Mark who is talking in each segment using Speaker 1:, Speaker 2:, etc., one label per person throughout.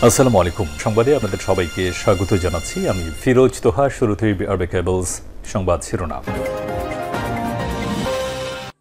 Speaker 1: আসসালামু আলাইকুম। সংবাদে আপনাদের সবাইকে স্বাগত জানাচ্ছি। আমি ফিরোজ তোহা। শুরুতেই আরবে কেবলস সংবাদ শিরোনাম।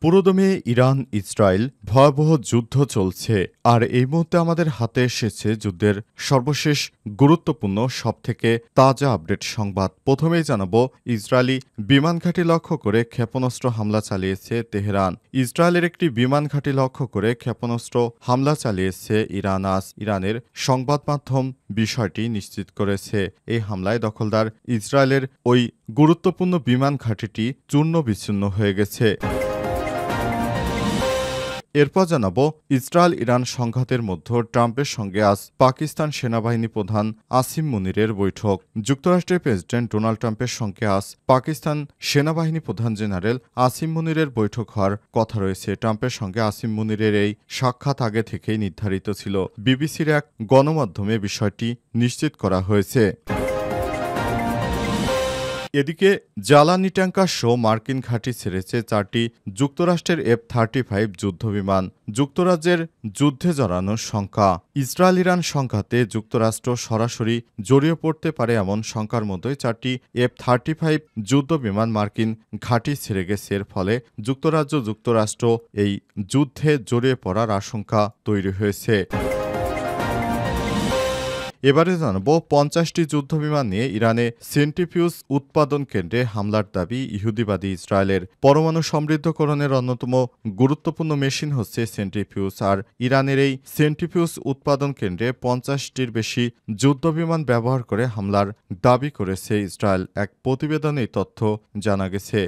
Speaker 2: পুরোদমে ইরান ইসরায়েল ভয়াবহ যুদ্ধ চলছে, আর এই মুহূর্তে আমাদের হাতে এসেছে যুদ্ধের সর্বশেষ গুরুত্বপূর্ণ সবথেকে তাজা আপডেট সংবাদ। প্রথমেই জানাবো, ইসরায়েলি বিমান ঘাঁটি লক্ষ্য করে ক্ষেপণাস্ত্র হামলা চালিয়েছে তেহরান। ইসরায়েলের একটি বিমান ঘাঁটি লক্ষ্য করে ক্ষেপণাস্ত্র হামলা চালিয়েছে ইরান। আজ ইরানের সংবাদ মাধ্যম বিষয়টি নিশ্চিত করেছে। এই হামলায় দখলদার ইসরায়েলের ওই গুরুত্বপূর্ণ বিমান ঘাঁটিটি চূর্ণ বিচ্ছিন্ন হয়ে গেছে। এরপর জানাবো, ইসরায়েল ইরান সংঘাতের মধ্যে ট্রাম্পের সঙ্গে আজ পাকিস্তান সেনাবাহিনী প্রধান আসিম মুনিরের বৈঠক। যুক্তরাষ্ট্রের প্রেসিডেন্ট ডোনাল্ড ট্রাম্পের সঙ্গে আজ পাকিস্তান সেনাবাহিনী প্রধান জেনারেল আসিম মুনিরের বৈঠক হওয়ার কথা রয়েছে। ট্রাম্পের সঙ্গে আসিম মুনিরের এই সাক্ষাৎ আগে থেকেই নির্ধারিত ছিল। বিবিসির এক গণমাধ্যমে বিষয়টি নিশ্চিত করা হয়েছে। এদিকে জ্বালানি ট্যাঙ্কার সহ মার্কিন ঘাঁটি ছেড়েছে 4টি যুক্তরাষ্ট্রের F-35 যুদ্ধবিমান। যুক্তরাজ্যের যুদ্ধে জড়ানোর শঙ্কা। ইসরায়েল ইরান সংঘাতে যুক্তরাষ্ট্র সরাসরি জড়িয়ে পড়তে পারে এমন শঙ্কার মধ্যেই 4টি F-35 যুদ্ধবিমান মার্কিন ঘাঁটি ছেড়ে গেছে। এর ফলে যুক্তরাষ্ট্র এই যুদ্ধে জড়িয়ে পড়ার আশঙ্কা তৈরি হয়েছে। এবারে জানাব, 50টি যুদ্ধবিমান নিয়ে ইরানে সেন্ট্রিফিউজ উৎপাদন কেন্দ্রে হামলার দাবি ইহুদিবাদী ইসরায়েলের। পরমাণু সমৃদ্ধকরণের অন্যতম গুরুত্বপূর্ণ মেশিন হচ্ছে সেন্ট্রিফিউজ, আর ইরানের এই সেন্ট্রিফিউজ উৎপাদন কেন্দ্রে 50টির বেশি যুদ্ধবিমান ব্যবহার করে হামলার দাবি করেছে ইসরায়েল। এক প্রতিবেদনে এই তথ্য জানা গেছে।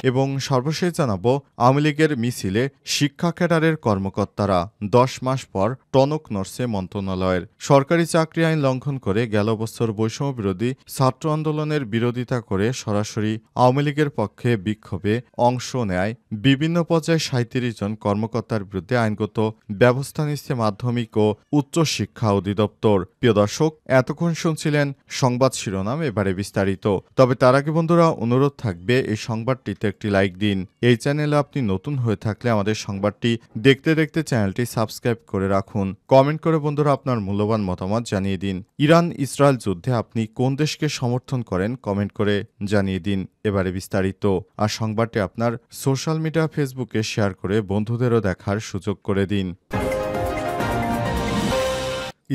Speaker 2: এবং সর্বশেষ জানাবো, আওয়ামী লীগের মিছিলে শিক্ষা ক্যাডারের কর্মকর্তারা 10 মাস পর টনক নড়ছে মন্ত্রণালয়ের। সরকারি চাকরি আইন লঙ্ঘন করে গেল বছর বৈষম্য বিরোধী ছাত্র আন্দোলনের বিরোধিতা করে সরাসরি আওয়ামী লীগের পক্ষে বিক্ষোভে অংশ নেয় বিভিন্ন পর্যায়ে 37 জন কর্মকর্তার বিরুদ্ধে আইনগত ব্যবস্থা নিচ্ছে মাধ্যমিক ও উচ্চ শিক্ষা অধিদপ্তর। প্রিয় দর্শক, এতক্ষণ শুনছিলেন সংবাদ শিরোনাম, এবারে বিস্তারিত। তবে তার আগে বন্ধুরা, অনুরোধ থাকবে এই সংবাদটিতে একটি লাইক দিন। এই চ্যানেলে আপনি নতুন হয়ে থাকলে আমাদের সংবাদটি দেখতে দেখতে চ্যানেলটি সাবস্ক্রাইব করে রাখুন। কমেন্ট করে বন্ধুরা আপনার মূল্যবান মতামত জানিয়ে দিন। ইরান ইসরায়েল যুদ্ধে আপনি কোন দেশকে সমর্থন করেন কমেন্ট করে জানিয়ে দিন। এবারে বিস্তারিত। আর সংবাদটি আপনার সোশ্যাল মিডিয়া ফেসবুকে শেয়ার করে বন্ধুদেরও দেখার সুযোগ করে দিন।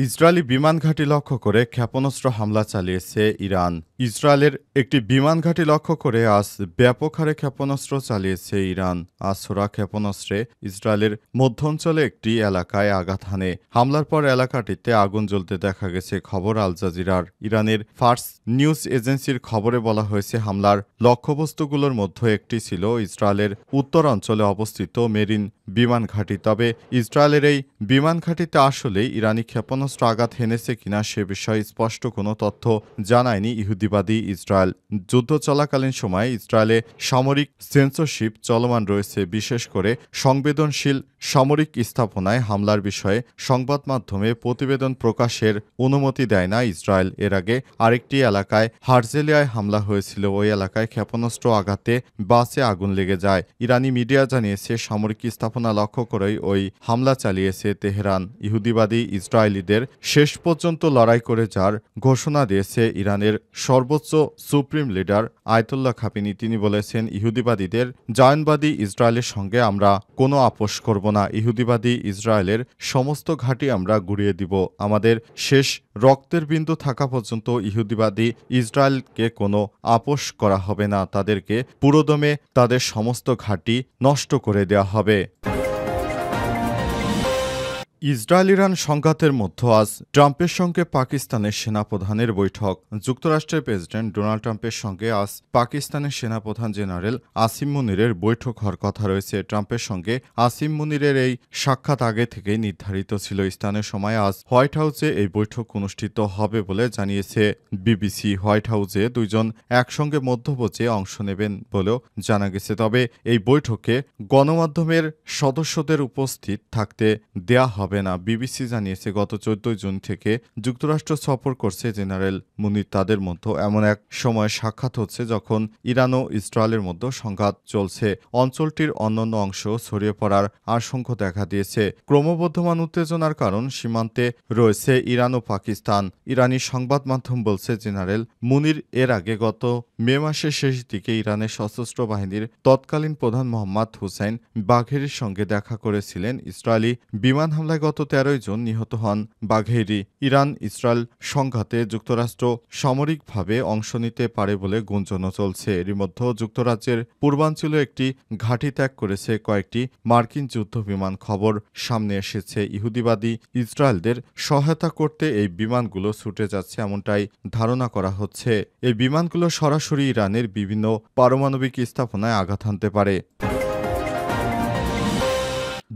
Speaker 2: ইসরায়েলি বিমান ঘাঁটি লক্ষ্য করে ক্ষেপণাস্ত্র হামলা চালিয়েছে ইরান। ইসরায়েলের একটি বিমান ঘাঁটি লক্ষ্য করে আজ ব্যাপক হারে ক্ষেপণাস্ত্র চালিয়েছে ইরান। আজ ছোড়া ক্ষেপণাস্ত্রে ইসরায়েলের মধ্যাঞ্চলে একটি এলাকায় আঘাত হানে। হামলার পর এলাকাটিতে আগুন জ্বলতে দেখা গেছে। খবর আল জাজিরার। ইরানের ফার্স নিউজ এজেন্সির খবরে বলা হয়েছে, হামলার লক্ষ্যবস্তুগুলোর মধ্যে একটি ছিল ইসরায়েলের উত্তরাঞ্চলে অবস্থিত মেরিন বিমান ঘাঁটি। তবে ইসরায়েলের এই বিমান ঘাঁটিতে আসলেই ইরানি ক্ষেপণাস্ত্র আঘাত হেনেছে কিনা সে বিষয়ে স্পষ্ট কোনো তথ্য জানায়নি ইহুদিবাদী ইসরায়েল। যুদ্ধ চলাকালীন সময়ে ইসরায়েলে সামরিক সেন্সরশিপ চলমান রয়েছে। বিশেষ করে সংবেদনশীল সামরিক স্থাপনায় হামলার বিষয়ে সংবাদ মাধ্যমে প্রতিবেদন প্রকাশের অনুমতি দেয় না ইসরায়েল। এর আগে আরেকটি এলাকায় হারজেলিয়ায় হামলা হয়েছিল। ওই এলাকায় ক্ষেপণাস্ত্র আঘাতে বাসে আগুন লেগে যায়। ইরানি মিডিয়া জানিয়েছে, সামরিক স্থাপনা লক্ষ্য করেই ওই হামলা চালিয়েছে তেহরান। ইহুদিবাদী ইসরায়েলিদের শেষ পর্যন্ত লড়াই করে যার ঘোষণা দিয়েছে ইরানের সর্বোচ্চ সুপ্রিম লিডার আয়াতুল্লাহ খামেনি। তিনি বলেছেন, ইহুদিবাদীদের জায়নবাদী ইসরায়েলের সঙ্গে আমরা কোনো আপোষ করব না। ইহুদিবাদী ইসরায়েলের সমস্ত ঘাঁটি আমরা গুড়িয়ে দিব। আমাদের শেষ রক্তের বিন্দু থাকা পর্যন্ত ইহুদিবাদী ইসরায়েলকে কোনো আপোষ করা হবে না। তাদেরকে পুরোদমে তাদের সমস্ত ঘাঁটি নষ্ট করে দেওয়া হবে। ইসরায়েল ইরান সংঘাতের মধ্যে আজ ট্রাম্পের সঙ্গে পাকিস্তানের সেনাপ্রধানের বৈঠক। যুক্তরাষ্ট্রের প্রেসিডেন্ট ডোনাল্ড ট্রাম্পের সঙ্গে আজ পাকিস্তানের সেনাপ্রধান জেনারেল আসিম মুনিরের বৈঠক হওয়ার কথা রয়েছে। ট্রাম্পের সঙ্গে আসিম মুনিরের এই সাক্ষাৎ আগে থেকেই নির্ধারিত ছিল। স্থানীয় সময় আজ হোয়াইট হাউসে এই বৈঠক অনুষ্ঠিত হবে বলে জানিয়েছে বিবিসি। হোয়াইট হাউসে দুইজন একসঙ্গে মধ্যপ্রাচ্যে অংশ নেবেন বলেও জানা গেছে। তবে এই বৈঠকে গণমাধ্যমের সদস্যদের উপস্থিত থাকতে দেয়া হবে হবে না। বিবিসি জানিয়েছে গত ১৪ জুন থেকে যুক্তরাষ্ট্র সফর করছে জেনারেল মুনির। তাদের মধ্যে এমন এক সময় সাক্ষাৎ হচ্ছে যখন ইরান ও ইসরায়েলের মধ্যে সংঘাত চলছে। অঞ্চলটির অন্যান্য অংশ ছড়িয়ে পড়ার আশঙ্কা দেখা দিয়েছে। ক্রমবর্ধমান উত্তেজনার কারণ সীমান্তে রয়েছে ইরান ও পাকিস্তান। ইরানি সংবাদ মাধ্যম বলছে জেনারেল মুনির এর আগে গত মে মাসের শেষ দিকে ইরানের সশস্ত্র বাহিনীর তৎকালীন প্রধান মোহাম্মদ হুসাইন বাঘেরির সঙ্গে দেখা করেছিলেন। ইসরায়েলি বিমান হামলায় গত ১৩ জুন নিহত হন বাঘেরি। ইরান ইসরায়েল সংঘাতে যুক্তরাষ্ট্র সামরিকভাবে অংশ নিতে পারে বলে গুঞ্জনও চলছে। এরই মধ্যে যুক্তরাজ্যের পূর্বাঞ্চলে একটি ঘাঁটি ত্যাগ করেছে কয়েকটি মার্কিন যুদ্ধ বিমান। খবর সামনে এসেছে ইহুদিবাদী ইসরায়েলদের সহায়তা করতে এই বিমানগুলো ছুটে যাচ্ছে এমনটাই ধারণা করা হচ্ছে। এই বিমানগুলো সরাসরি ইরানের বিভিন্ন পারমাণবিক স্থাপনায় আঘাত হানতে পারে।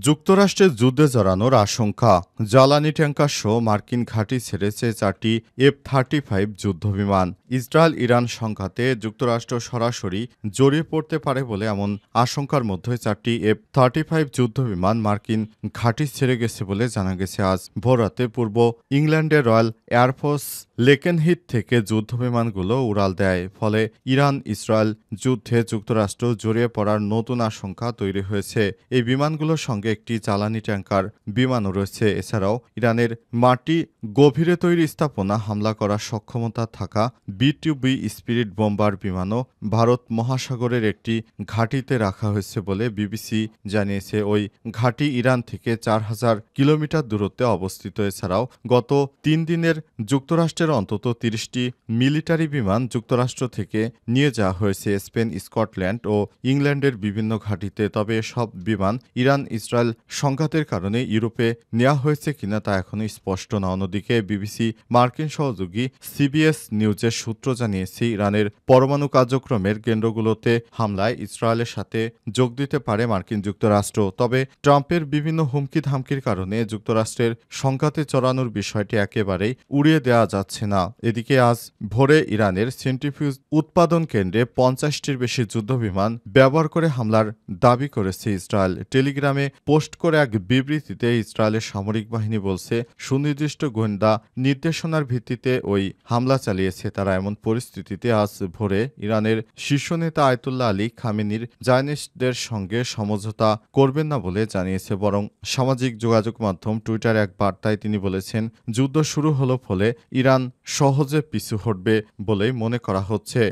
Speaker 2: যুক্তরাষ্ট্রের যুদ্ধে জড়ানোর আশঙ্কা। জ্বালানি ট্যাঙ্কার সহ মার্কিন ঘাঁটি ছেড়েছে ৪টি F-35 যুদ্ধবিমান। ইসরায়েল ইরান সংঘাতে যুক্তরাষ্ট্র সরাসরি জড়িয়ে পড়তে পারে বলে এমন আশঙ্কার মধ্যে ৪টি F-35 যুদ্ধবিমান মার্কিন ঘাঁটি ছেড়ে গেছে বলে জানা গেছে আজ ভোররাতে। পূর্ব ইংল্যান্ডের রয়্যাল এয়ারফোর্স লেকেনহিথ থেকে যুদ্ধবিমানগুলো উড়াল দেয়। ফলে ইরান ইসরায়েল যুদ্ধে যুক্তরাষ্ট্র জড়িয়ে পড়ার নতুন আশঙ্কা তৈরি হয়েছে। এই বিমানগুলোর সঙ্গে একটি জ্বালানি ট্যাঙ্কার বিমানও রয়েছে। এছাড়াও ইরানের মাটি গভীরে তৈরি স্থাপনা হামলা করার সক্ষমতা থাকা B-2B স্পিরিট বোম্বার বিমানও ভারত মহাসাগরের একটি ঘাঁটিতে রাখা হয়েছে বলে বিবিসি জানিয়েছে। ওই ঘাঁটি ইরান থেকে ৪,০০০ কিলোমিটার দূরত্বে অবস্থিত। এছাড়াও গত ৩ দিনের যুক্তরাষ্ট্রের অন্তত ৩০টি মিলিটারি বিমান যুক্তরাষ্ট্র থেকে নিয়ে যাওয়া হয়েছে স্পেন, স্কটল্যান্ড ও ইংল্যান্ডের বিভিন্ন ঘাঁটিতে। তবে এসব বিমান ইরান ইসরায়েল সংঘাতের কারণে ইউরোপে নেওয়া হয়েছে কিনা তা এখনও স্পষ্ট না। অন্যদিকে বিবিসি মার্কিন সহযোগী CBS নিউজের সূত্র জানিয়েছে ইরানের পরমাণু কার্যক্রমের কেন্দ্রগুলোতে হামলায় ইসরায়েলের সাথে যোগ দিতে পারে মার্কিন যুক্তরাষ্ট্র। তবে ট্রাম্পের বিভিন্ন হুমকি ধামকির কারণে যুক্তরাষ্ট্রের সংঘাতে চড়ানোর বিষয়টি একেবারেই উড়িয়ে দেওয়া যাচ্ছে না। এদিকে আজ ভোরে ইরানের সেন্ট্রিফিউজ উৎপাদন কেন্দ্রে ৫০টির বেশি যুদ্ধবিমান ব্যবহার করে হামলার দাবি করেছে ইসরায়েল। টেলিগ্রামে পোস্ট করে এক বিবৃতিতে ইসরায়েলের সামরিক বাহিনী বলছে সুনির্দিষ্ট গোয়েন্দা নির্দেশনার ভিত্তিতে ওই হামলা চালিয়েছে তারা। এমন পরিস্থিতিতে আজ ভোরে ইরানের শীর্ষ নেতা আয়াতুল্লাহ আলী খামেনির জায়নিস্টদের সঙ্গে সমঝোতা করবেন না বলে জানিয়েছে। বরং সামাজিক যোগাযোগ মাধ্যম টুইটার এক বার্তায় তিনি বলেছেন যুদ্ধ শুরু হলো ফলে ইরান সহজে পিছু হটবে বলেই মনে করা হচ্ছে।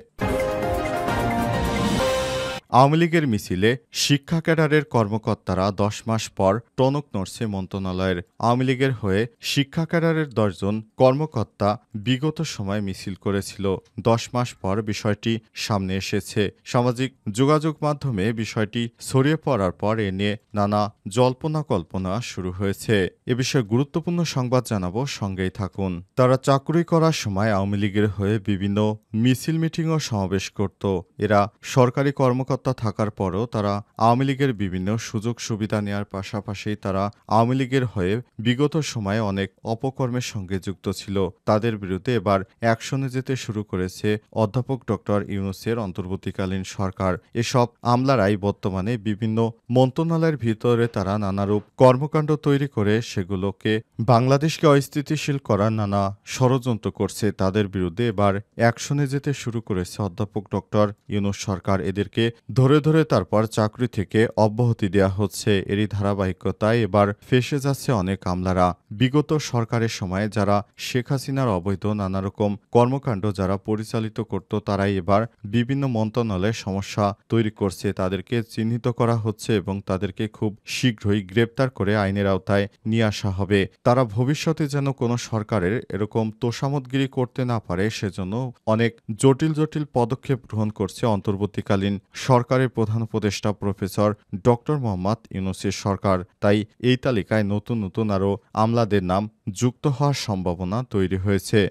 Speaker 2: আওয়ামী লীগের মিছিলে শিক্ষা ক্যাডারের কর্মকর্তারা ১০ মাস পর টনক নড়ছে মন্ত্রণালয়ের। আওয়ামী লীগের হয়ে শিক্ষা ক্যাডারের ১০ জন কর্মকর্তা বিগত সময় মিছিল করেছিল। ১০ মাস পর বিষয়টি সামনে এসেছে। সামাজিক যোগাযোগ মাধ্যমে বিষয়টি ছড়িয়ে পড়ার পর এ নিয়ে নানা জল্পনা কল্পনা শুরু হয়েছে। এ বিষয়ে গুরুত্বপূর্ণ সংবাদ জানাবো, সঙ্গেই থাকুন। তারা চাকরি করার সময় আওয়ামী লীগের হয়ে বিভিন্ন মিছিল মিটিং ও সমাবেশ করত। এরা সরকারি কর্মকর্তা থাকার পরও তারা আওয়ামী লীগের বিভিন্ন সুযোগ সুবিধা নেওয়ার পাশাপাশি তারা আওয়ামী লীগের হয়ে বিগত সময়ে অনেক অপকর্মের সঙ্গে যুক্ত ছিল। তাদের বিরুদ্ধে এবার অ্যাকশনে যেতে শুরু করেছে অধ্যাপক ডক্টর ইউনূসের অন্তর্বর্তীকালীন সরকার। এসব আমলারাই বর্তমানে বিভিন্ন মন্ত্রণালয়ের ভিতরে তারা নানারূপ কর্মকাণ্ড তৈরি করে সেগুলোকে বাংলাদেশকে অস্থিতিশীল করার নানা ষড়যন্ত্র করছে। তাদের বিরুদ্ধে এবার অ্যাকশনে যেতে শুরু করেছে অধ্যাপক ডক্টর ইউনূস সরকার। এদেরকে ধরে ধরে তারপর চাকরি থেকে অব্যাহতি দেওয়া হচ্ছে। এরই ধারাবাহিকতায় এবার ফেঁসে যাচ্ছে অনেক আমলারা। বিগত সরকারের সময়ে যারা শেখ হাসিনার অবৈধ নানারকম কর্মকাণ্ড যারা পরিচালিত করত তারাই এবার বিভিন্ন মন্ত্রণালয়ে সমস্যা তৈরি করছে। তাদেরকে চিহ্নিত করা হচ্ছে এবং তাদেরকে খুব শীঘ্রই গ্রেপ্তার করে আইনের আওতায় নিয়ে আসা হবে। তারা ভবিষ্যতে যেন কোনো সরকারের এরকম তোষামতগিরি করতে না পারে সেজন্য অনেক জটিল জটিল পদক্ষেপ গ্রহণ করছে অন্তর্বর্তীকালীন সরকারের প্রধান উপদেষ্টা প্রফেসর ডক্টর মোহাম্মদ ইউনূসের সরকার। তাই এই তালিকায় নতুন নতুন আরও আমলাদের নাম যুক্ত হওয়ার সম্ভাবনা তৈরি হয়েছে।